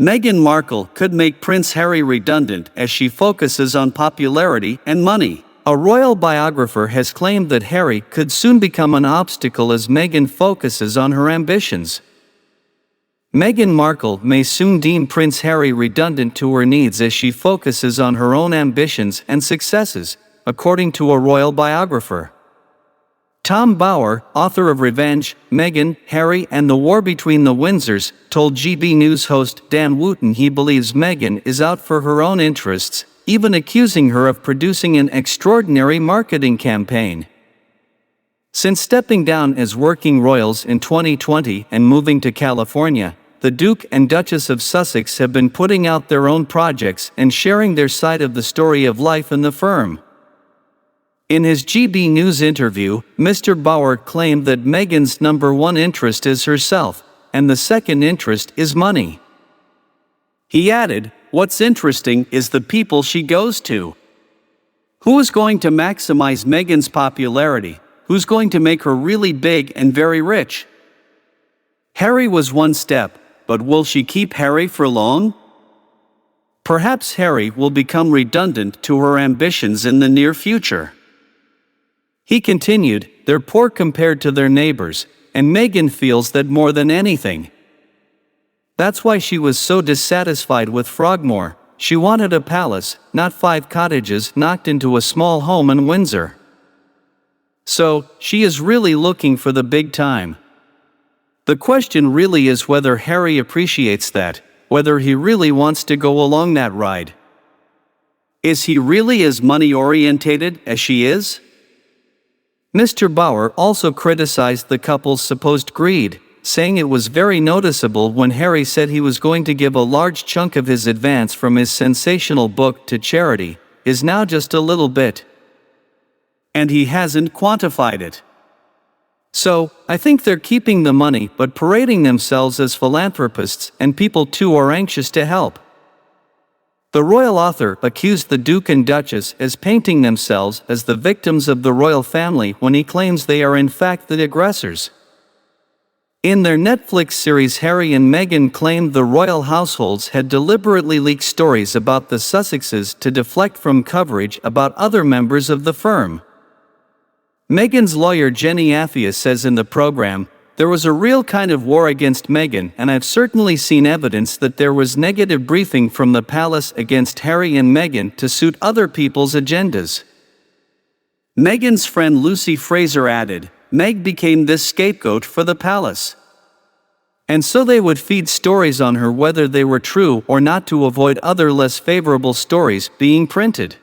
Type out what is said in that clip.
Meghan Markle could make Prince Harry redundant as she focuses on popularity and money. A royal biographer has claimed that Harry could soon become an obstacle as Meghan focuses on her ambitions. Meghan Markle may soon deem Prince Harry redundant to her needs as she focuses on her own ambitions and successes, according to a royal biographer. Tom Bower, author of Revenge, Meghan, Harry and the War Between the Windsors, told GB News host Dan Wootton he believes Meghan is out for her own interests, even accusing her of producing an extraordinary marketing campaign. Since stepping down as working royals in 2020 and moving to California, the Duke and Duchess of Sussex have been putting out their own projects and sharing their side of the story of life in the firm. In his GB News interview, Mr. Bower claimed that Meghan's number one interest is herself, and the second interest is money. He added, "What's interesting is the people she goes to. Who is going to maximize Meghan's popularity? Who's going to make her really big and very rich? Harry was one step, but will she keep Harry for long? Perhaps Harry will become redundant to her ambitions in the near future." He continued, "They're poor compared to their neighbors, and Meghan feels that more than anything. That's why she was so dissatisfied with Frogmore. She wanted a palace, not 5 cottages knocked into a small home in Windsor. So, she is really looking for the big time. The question really is whether Harry appreciates that, whether he really wants to go along that ride. Is he really as money-orientated as she is?" Mr. Bower also criticized the couple's supposed greed, saying it was very noticeable when Harry said he was going to give a large chunk of his advance from his sensational book to charity, is now just a little bit. And he hasn't quantified it. So, I think they're keeping the money but parading themselves as philanthropists, and people too are anxious to help. The royal author accused the Duke and Duchess as painting themselves as the victims of the royal family when he claims they are in fact the aggressors. In their Netflix series, Harry and Meghan claimed the royal households had deliberately leaked stories about the Sussexes to deflect from coverage about other members of the firm. Meghan's lawyer Jenny Athia says in the program, "There was a real kind of war against Meghan, and I've certainly seen evidence that there was negative briefing from the palace against Harry and Meghan to suit other people's agendas." Meghan's friend Lucy Fraser added, "Meg became this scapegoat for the palace. And so they would feed stories on her whether they were true or not to avoid other less favorable stories being printed."